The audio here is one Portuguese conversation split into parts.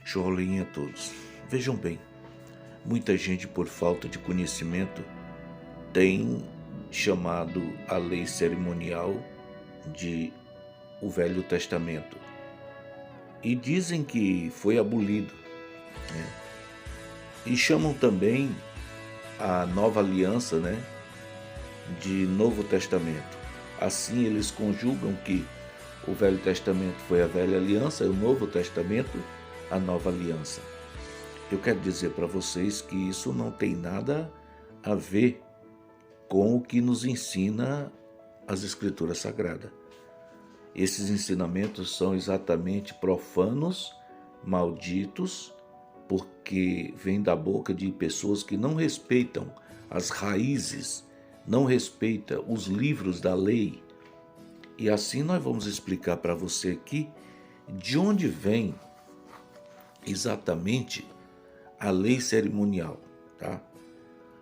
Jolim a todos. Vejam bem, muita gente por falta de conhecimento tem chamado a lei cerimonial de o Velho Testamento e dizem que foi abolido, né? E chamam também a Nova Aliança, né, de Novo Testamento. Assim eles conjugam que o Velho Testamento foi a Velha Aliança e o Novo Testamento a Nova Aliança. Eu quero dizer para vocês que isso não tem nada a ver com o que nos ensina as Escrituras Sagradas. Esses ensinamentos são exatamente profanos, malditos, porque vêm da boca de pessoas que não respeitam as raízes, não respeitam os livros da lei. E assim nós vamos explicar para você aqui de onde vem exatamente a lei cerimonial, tá?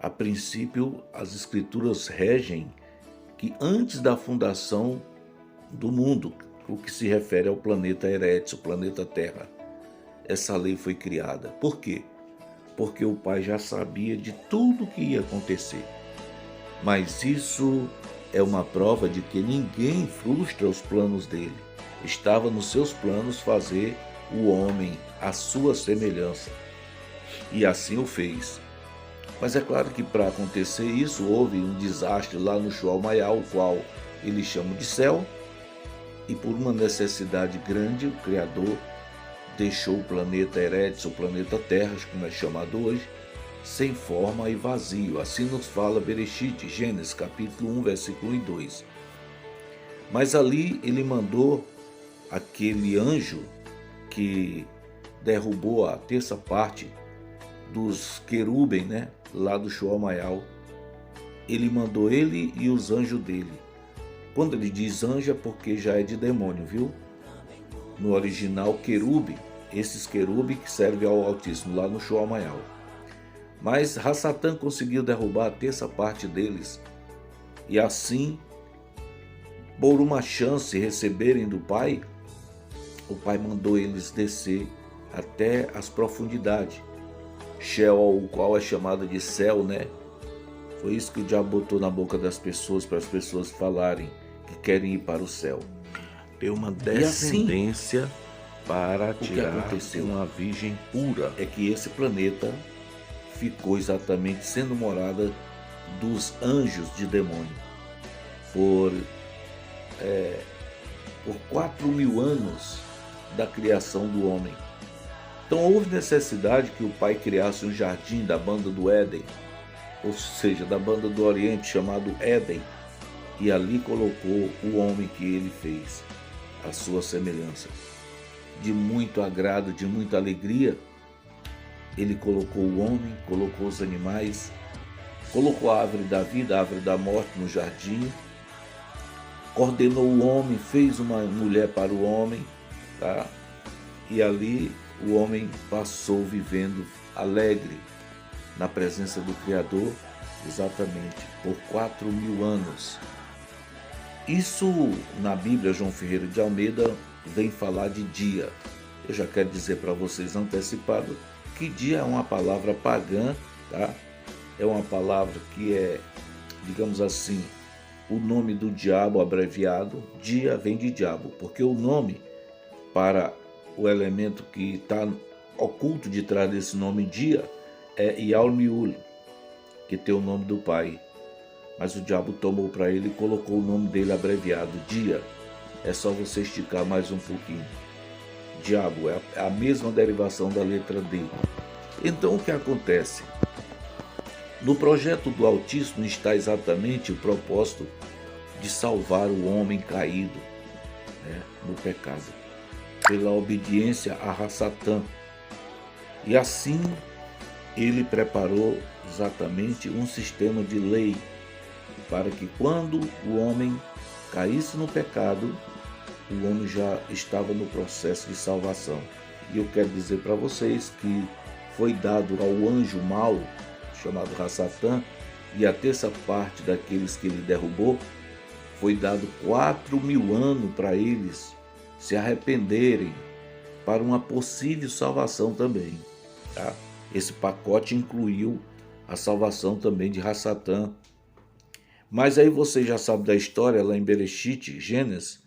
A princípio, as Escrituras regem que antes da fundação do mundo, o que se refere ao planeta Eretz, o planeta Terra, essa lei foi criada. Por quê? Porque o Pai já sabia de tudo que ia acontecer. Mas isso é uma prova de que ninguém frustra os planos dele. Estava nos seus planos fazer o homem à sua semelhança. E assim o fez. Mas é claro que para acontecer isso, houve um desastre lá no Shual Mayal, o qual eles chamam de céu. E por uma necessidade grande, o Criador deixou o planeta Eretz, o planeta Terra, como é chamado hoje, sem forma e vazio. Assim nos fala Bereshit, Gênesis capítulo 1, versículo 1 e 2. Mas ali ele mandou aquele anjo que derrubou a terça parte dos querubem, né, lá do Shual Mayal. Ele mandou ele e os anjos dele. Quando ele diz anjo é porque já é de demônio, viu? No original, querube, esses querubim que servem ao Altíssimo lá no Shual Mayal. Mas Hassatan conseguiu derrubar a terça parte deles. E assim, por uma chance receberem do Pai, o Pai mandou eles descer até as profundidades. Sheol, o qual é chamado de céu, né? Foi isso que o diabo botou na boca das pessoas, para as pessoas falarem que querem ir para o céu. Ter uma descendência assim, para tirar uma virgem pura. É que esse planeta ficou exatamente sendo morada dos anjos de demônio por 4.000 anos da criação do homem. Então houve necessidade que o Pai criasse um jardim da banda do Éden, ou seja, da banda do Oriente, chamado Éden, e ali colocou o homem que ele fez, à sua semelhança. De muito agrado, de muita alegria, ele colocou o homem, colocou os animais, colocou a árvore da vida, a árvore da morte no jardim, coordenou o homem, fez uma mulher para o homem, tá? E ali o homem passou vivendo alegre na presença do Criador, exatamente por 4.000 anos. Isso na Bíblia, João Ferreira de Almeida vem falar de dia. Eu já quero dizer para vocês antecipado que dia é uma palavra pagã, tá? É uma palavra que é, digamos assim, o nome do diabo abreviado. Dia vem de diabo, porque o nome para o elemento que está oculto de trás desse nome dia é Yalmiul, que tem o nome do Pai. Mas o diabo tomou para ele e colocou o nome dele abreviado, dia. É só você esticar mais um pouquinho. Diabo é a mesma derivação da letra D. Então o que acontece? No projeto do Altíssimo está exatamente o propósito de salvar o homem caído, né, no pecado, pela obediência a Satã. E assim ele preparou exatamente um sistema de lei para que quando o homem caísse no pecado, o homem já estava no processo de salvação. E eu quero dizer para vocês que foi dado ao anjo mau, chamado Hassatan, e a terça parte daqueles que ele derrubou, foi dado 4.000 anos para eles se arrependerem, para uma possível salvação também. Tá? Esse pacote incluiu a salvação também de Rassatã. Mas aí você já sabe da história lá em Bereshit, Gênesis,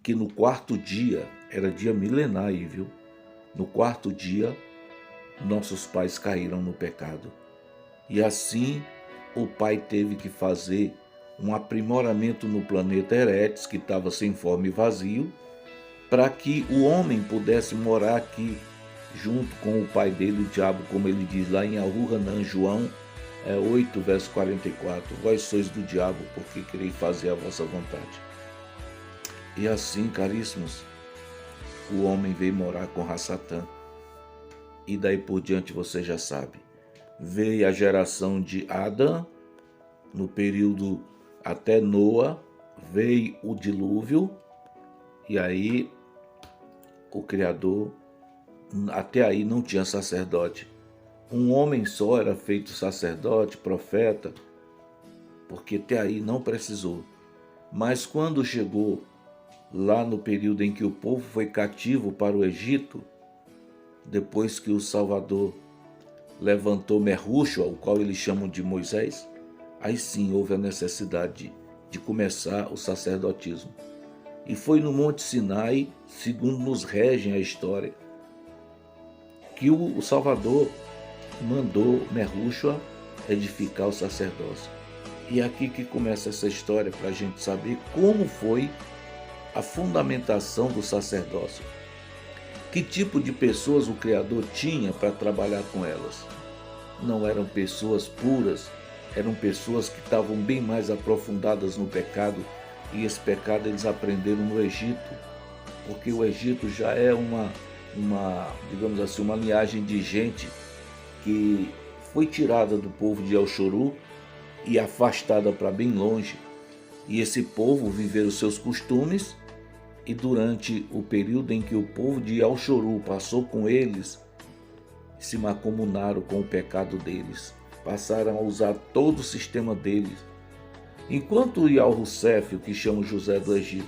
que no quarto dia, era dia milenar aí, viu? No quarto dia, nossos pais caíram no pecado. E assim, o pai teve que fazer um aprimoramento no planeta Eretz, que estava sem forma e vazio, para que o homem pudesse morar aqui, junto com o pai dele, o diabo, como ele diz lá em Ahu-Hanan, João 8, verso 44. Vós sois do diabo, porque quereis fazer a vossa vontade. E assim, caríssimos, o homem veio morar com Rassatã. E daí por diante você já sabe. Veio a geração de Adão, no período até Noa, veio o dilúvio, e aí o Criador, até aí não tinha sacerdote. Um homem só era feito sacerdote, profeta, porque até aí não precisou. Mas quando chegou lá no período em que o povo foi cativo para o Egito, depois que o Salvador levantou Merrucho, ao qual eles chamam de Moisés, aí sim houve a necessidade de começar o sacerdotismo. E foi no Monte Sinai, segundo nos regem a história, que o Salvador mandou Merrucho edificar o sacerdócio. E é aqui que começa essa história para a gente saber como foi a fundamentação do sacerdócio. Que tipo de pessoas o Criador tinha para trabalhar com elas? Não eram pessoas puras, eram pessoas que estavam bem mais aprofundadas no pecado, e esse pecado eles aprenderam no Egito, porque o Egito já é digamos assim, uma linhagem de gente que foi tirada do povo de El-Shuru e afastada para bem longe. E esse povo viveu os seus costumes, e durante o período em que o povo de El-Shuru passou com eles, se mancomunaram com o pecado deles, passaram a usar todo o sistema deles. Enquanto o Yal-Hussef, o que chama José do Egito,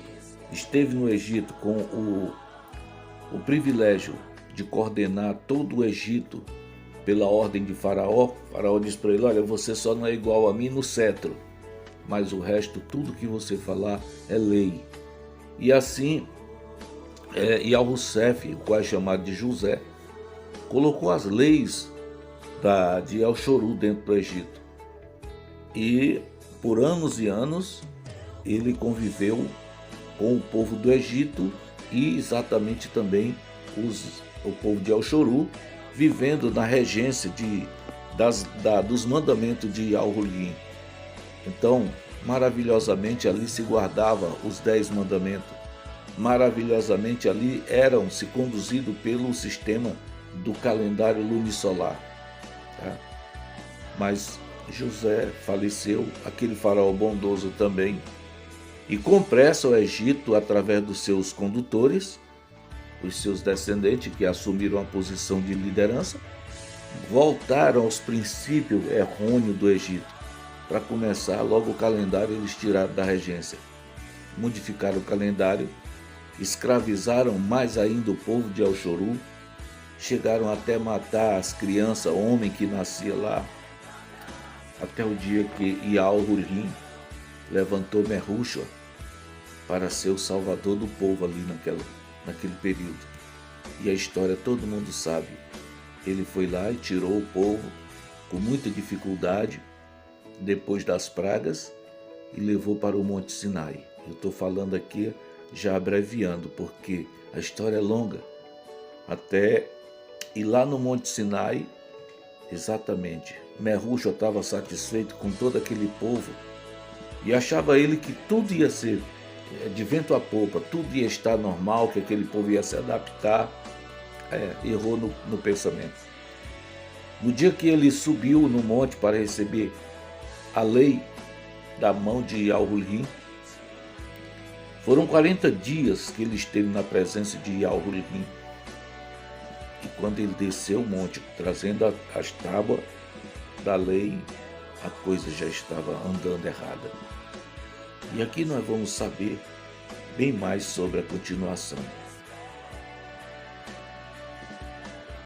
esteve no Egito com o privilégio de coordenar todo o Egito pela ordem de Faraó, Faraó diz para ele: olha, você só não é igual a mim no cetro, mas o resto, tudo que você falar é lei. E assim, Yal-Hussef, o qual é chamado de José, colocou as leis de El-Shuru dentro do Egito. E por anos e anos ele conviveu com o povo do Egito e exatamente também o povo de El-Shuru, vivendo na regência dos mandamentos de Al-Hulim. Então, maravilhosamente ali se guardava os 10 mandamentos. Maravilhosamente ali se conduzidos pelo sistema do calendário lunisolar. Tá? Mas José faleceu, aquele faraó bondoso também, e com pressa o Egito, através dos seus condutores, os seus descendentes que assumiram a posição de liderança, voltaram aos princípios errôneos do Egito. Para começar, logo o calendário eles tiraram da regência, modificaram o calendário, escravizaram mais ainda o povo de El-Shuru, chegaram até matar as crianças, homem que nascia lá, até o dia que Yal-Hulim levantou Merrucho para ser o salvador do povo ali naquele período. E a história todo mundo sabe. Ele foi lá e tirou o povo com muita dificuldade, depois das pragas, e levou para o Monte Sinai. Eu estou falando aqui já abreviando, porque a história é longa. E lá no Monte Sinai, exatamente, Merrucho estava satisfeito com todo aquele povo e achava ele que tudo ia ser de vento a popa, tudo ia estar normal, que aquele povo ia se adaptar. Errou no pensamento. No dia que ele subiu no monte para receber a lei da mão de Yal-Hulim, foram 40 dias que ele esteve na presença de Yal-Hulim. E quando ele desceu o monte, trazendo as tábuas da lei, a coisa já estava andando errada. E aqui nós vamos saber bem mais sobre a continuação.